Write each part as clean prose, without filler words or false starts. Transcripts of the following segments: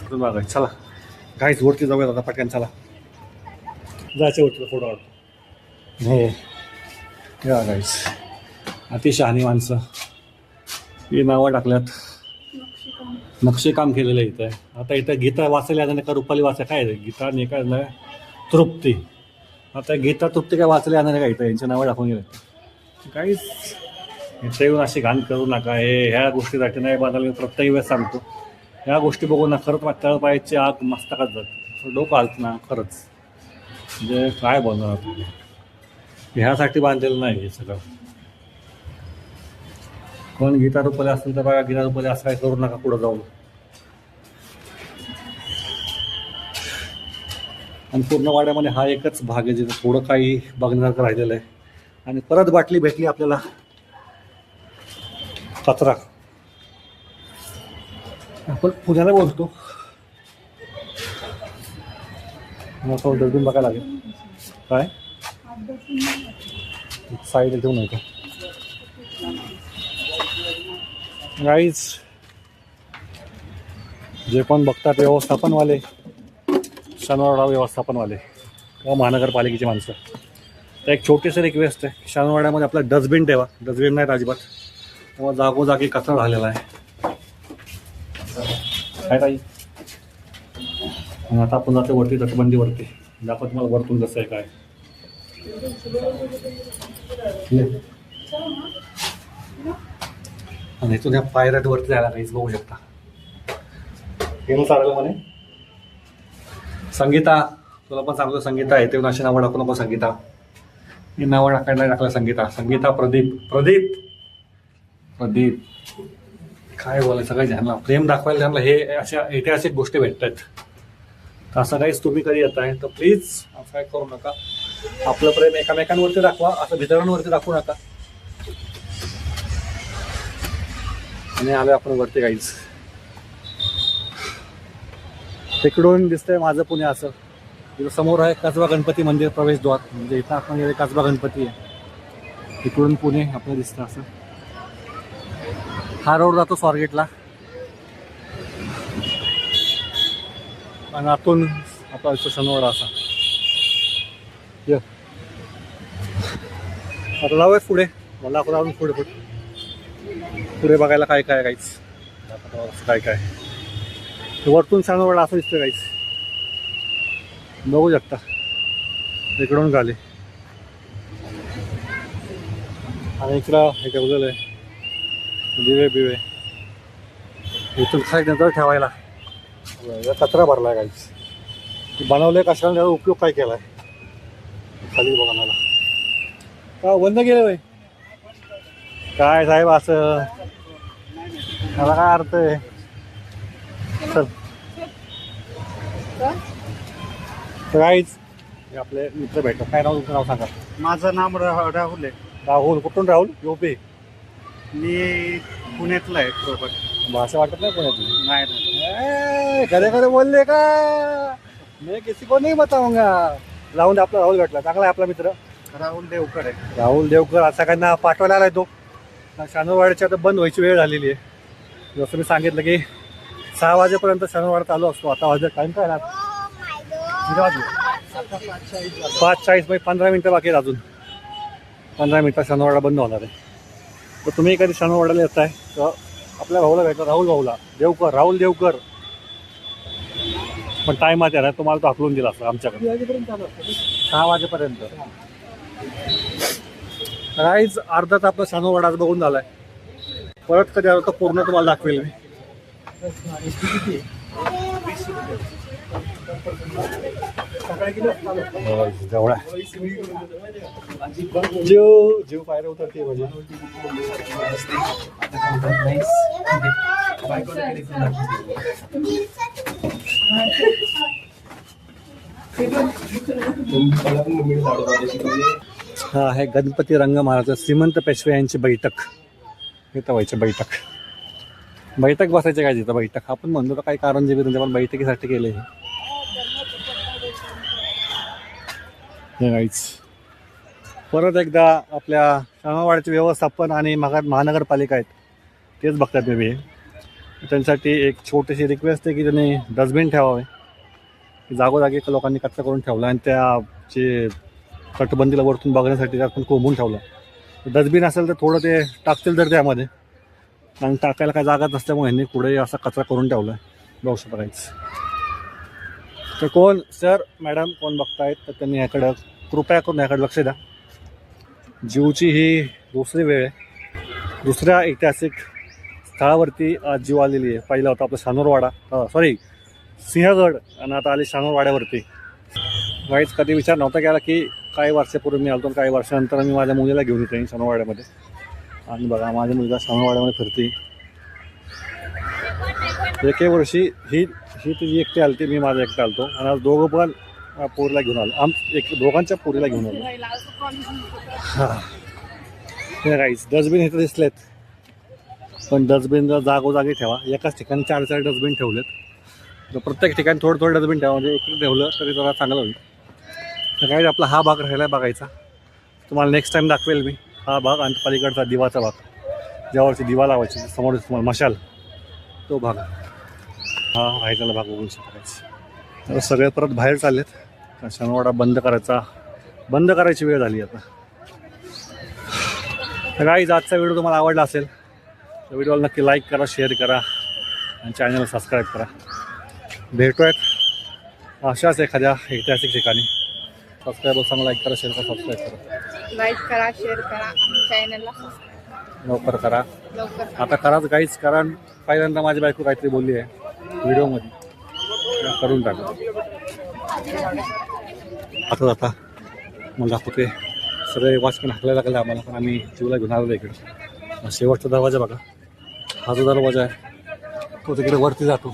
तिथून बघायचं. चला गाईच वरती जाऊया आता पटकन. चला जायचं वरती फोटो काढतो. हे या गाईच अतिशहाणी माणसं ही नावं टाकल्यात. नक्षीकाम केलेलं इथं आहे. आता इथं गीता वाचायला यानं का रुपाली वाचा काय आहे गीता आणि काय नाही तृप्ती. आता गीता तृप्ती काय वाचले येणार का इथं यांच्या नावं टाकून गेलं. काहीच इथे येऊन अशी घाण करू नका. हे ह्या गोष्टीसाठी नाही बांधायला मी प्रत्येक वेळेस सांगतो. ह्या गोष्टी बघून ना खरंच मला तळपायाची आग मस्तकात जाते. डोकं आलत ना खरंच. म्हणजे काय बोलणार तुम्ही. ह्यासाठी बांधलेलं नाही हे सगळं. कोण गीता रुपाली असेल तर बघा गीता रुपाली असं काय करू नका पुढं जाऊन. आणि पूर्ण वाड्यामध्ये हा एकच भाग आहे जिथं थोडं काही बघण्यासारखं राहिलेलं आहे. आणि परत बाटली भेटली आपल्याला कचरा. आपण पुण्याला बोलतो मग डस्टबिन बघायला लागेल. काय साईड ठेवू नका गाईज. जे पण बघतात व्यवस्थापनवाले शनिवारवाडा व्यवस्थापनवाले किंवा महानगरपालिकेची माणसं तर एक छोटीशी रिक्वेस्ट आहे. शनिवारवाड्यामध्ये आपला डस्टबिन ठेवा. डस्टबिन नाही अजिबात. तेव्हा जागोजागी कचरा झालेला आहे. काय ताई आता आपण जातो वरती तटबंदीवरती. दाखव तुम्हाला वरतून कसं आहे काय. आणि इथून ह्या पायऱ्यात वरती जायला काहीच बघू शकता. हे चालेल म्हणे संगीता. तुला पण सांगतो संगीता आहे ते अशी नावं टाकू नको. संगीता ही नावं टाकायला टाकलं. संगीता संगीता प्रदीप प्रदीप प्रदीप काय बोलायचं. सगळं ज्यांना प्रेम दाखवायला त्यांना हे अशा ऐतिहासिक गोष्टी भेटतात. तर असं काहीच तुम्ही कधी येत आहे तर प्लीज असं काय करू नका. आपलं प्रेम एकामेकांवरती दाखवा. असं भितरांवरती दाखवू नका. आणि आलो आपण वरती काहीच. तिकडून दिसतंय माझं पुणे असं. इथं समोर आहे कसबा गणपती मंदिर प्रवेशद्वार. म्हणजे इथं आपण गेले कसबा गणपती आहे. तिकडून पुणे आपलं दिसतं असं. हा रोड जातो स्वारगेटला आणि आतून आपला शनिवारवाडा असा. आता जाऊयात पुढे. मला आपण पुढे पुढे बघायला काय काय काहीच काय काय वरतून शनिवारवाडा असं दिसतं काहीच. बघू शकता इकडून झाले. आणि इकडं हे काय बघलं आहे दिवे बिवे. इथून खाली नंतर ठेवायला कचरा भरला आहे काहीच. बनवले कशाला त्याचा उपयोग काय केला आहे खाली बघा मला. का बंद केलं बाई काय साहेब असं मला काय अर्थ आहे. चल काहीच आपले मित्र भेटतात. काय नाव तुमचं नाव सांगा. माझं नाव राहुल आहे. राहुल. कुठून राहुल. यूपी. मी पुण्यातला आहे बरोबर. भाषा वाटत नाही पुण्यातली. नाही खरे खरे बोलले का मी किसी को नाही बताऊंगा. राहुल आपला राहुल भेटला. चांगला आहे आपला मित्र राहुल देवकर आहे. राहुल देवकर. आज सगळ्यांना पाठवायला आलाय तो. शनिवारवाड्याची आता बंद व्हायची वेळ झालेली आहे. जसं मी सांगितलं की 6 वाजेपर्यंत शनिवार चालू असतो. आता वाजता टाईम काय ना 5:40 म्हणजे 15 मिनटं बाकी आहेत. अजून 15 मिनटात शनिवारवाडा बंद होणार आहे. तर तुम्ही कधी शनिवारवाड्याला येत आहे तर आपल्या भाऊला भेटला. राहुल भाऊला देवकर. राहुल देवकर. पण टाईमात आहे ना तुम्हाला तो हाकलून दिला असं आमच्याकडे 6 वाजेपर्यंत. काहीच अर्धाच आपला शनिवारवाडा बघून झालाय. परत कधी आलो तर पूर्ण तुम्हाला दाखवेल मी. जवळ जीव जीव पायऱ्या उतरते म्हणजे. हा आहे गणपती रंग महाराज श्रीमंत पेशवे यांची बैठक. इथं व्हायची बैठक बसायची काय तिथं बैठक. आपण म्हणतो तर काही कारण जे त्यांच्या पण बैठकीसाठी केले हे काहीच. परत एकदा आपल्या शनिवारवाड्याचे व्यवस्थापन आणि महानगरपालिका आहेत तेच बघतात मी. त्यांच्यासाठी एक छोटीशी रिक्वेस्ट आहे की त्यांनी डस्टबिन ठेवावे. जागोजागी लोकांनी कचरा करून ठेवला आणि त्या जे तटबंदीला वरतून बघण्यासाठी त्यात पण कोंबून ठेवलं. डस्टबिन असेल तर थोडं ते टाकतील तर त्यामध्ये, आणि टाकायला काय जागाच नसल्यामुळे ह्यांनी पुढे असा कचरा करून ठेवला आहे. बघू शकता काहीच. तर कोण सर मॅडम कोण बघतायत तर त्यांनी ह्याकडं कृपया करून ह्याकडे लक्ष द्या. जीवची ही दुसरी वेळ आहे. दुसऱ्या ऐतिहासिक स्थळावरती आज जीव आलेली आहे. पहिला होता आपला शानूरवाडा, सिंहगड, आणि आता आली शानूरवाड्यावरती. काहीच कधी विचार नव्हता केला की काही वर्षापूर्वी मी आलो आणि काही वर्षानंतर मी माझ्या मुलीला घेऊन येते शानूरवाड्यामध्ये. आणि बघा माझ्या मुलगा शानूरवाड्यामध्ये फिरते. एके वर्षी ही तुझी एकटी आलती, मी माझा एकटा आलतो, आणि आज दोघं पण पोरीला घेऊन आलो. दोघांच्या पोरीला घेऊन आलो. हां काहीच डस्टबिन इथं दिसलेत, पण डस्टबिनला जागोजागी ठेवा. एकाच ठिकाणी 4 डस्टबिन ठेवलेत. तर प्रत्येक ठिकाणी थोडं डस्टबिन ठेवा, म्हणजे एक ठेवलं तरी जरा चांगलं होईल. तर काही आपला हा भाग राहिला आहे बघायचा. तुम्हाला नेक्स्ट टाईम दाखवेल मी हा भाग, आणि पलीकडचा दिवाचा भाग, ज्यावरची दिवा लावायची समोर तुम्हाला मशाल, तो भाग हा राहिलेला भाग बघू शकता. तर सगळे परत बाहेर चाललेत. शानूरवाडा बंद करायची वेळ झाली आता. तर गाईज आजचा व्हिडिओ तुम्हाला आवडला असेल तर व्हिडिओला नक्की लाईक करा, शेअर करा, आणि चॅनलला सबस्क्राईब करा. भेटूयात अशाच एखाद्या ऐतिहासिक ठिकाणी. सबस्क्राईब सांगा, लाईक करा, शेअर करा, सबस्क्राईब करा, लाईक करा, शेअर करा, आणि चॅनलला सबस्क्राईब लवकर करा. लवकर आता कराच गाईच, कारण पहिल्यांदा माझी बायको काहीतरी बोलली आहे व्हिडिओमध्ये, करून टाका. आता मग दाखवते. सगळे वॉचमॅन हाकलायला लागले आम्हाला, पण आम्ही जीवला घेऊन आलो इकडे. शेवटचा दरवाजा बघा, हा जो दरवाजा आहे तो तिकडे वरती जातो.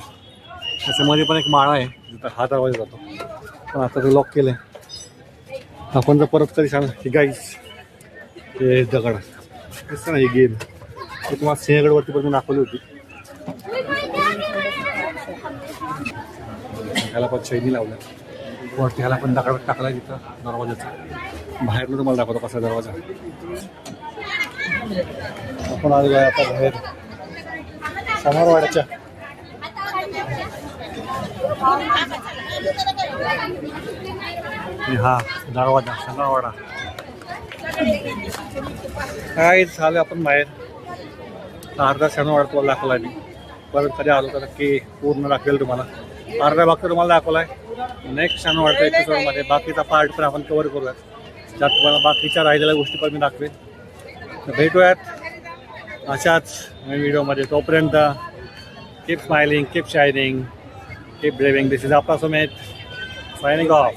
त्याच्यामध्ये पण एक माळा आहे जिथं हा दरवाजा जातो, पण आता ते लॉक केलं आहे. आपण जर परत कधी सांग ही गाईज हे दगड दिसतं ना, ही गेम ते तुम्हाला सिंहगडवरती पण दाखवली होती. ह्याला पण चैनी लावल्या वरती, ह्याला पण दगड टाकला तिथं दरवाजाचा. बाहेरनं तुम्हाला दाखवतो कसा दरवाजा. आपण आलेलो आहे आता बाहेर शानूरवाड्याच्या. हा दरवाजा शानूरवाडा. काय झालं आपण बाहेर. अर्धा शानूरवाडा तुम्हाला दाखवला आहे मी. परत कधी आलो तर नक्की पूर्ण दाखवेल तुम्हाला. अर्धा भाग तर तुम्हाला दाखवला आहे. नेक्स्ट शानूरवाडच्या एपिसोडमध्ये बाकीचा पार्ट पण आपण कव्हर करूयात, ज्यात तुम्हाला बाकीच्या राहिलेल्या गोष्टी पण मी दाखवेल. तर भेटूयात अशाच व्हिडिओमध्ये. तोपर्यंत keep smiling, keep shining, keep driving. This is आपला सुमित सायनिंग ऑफ.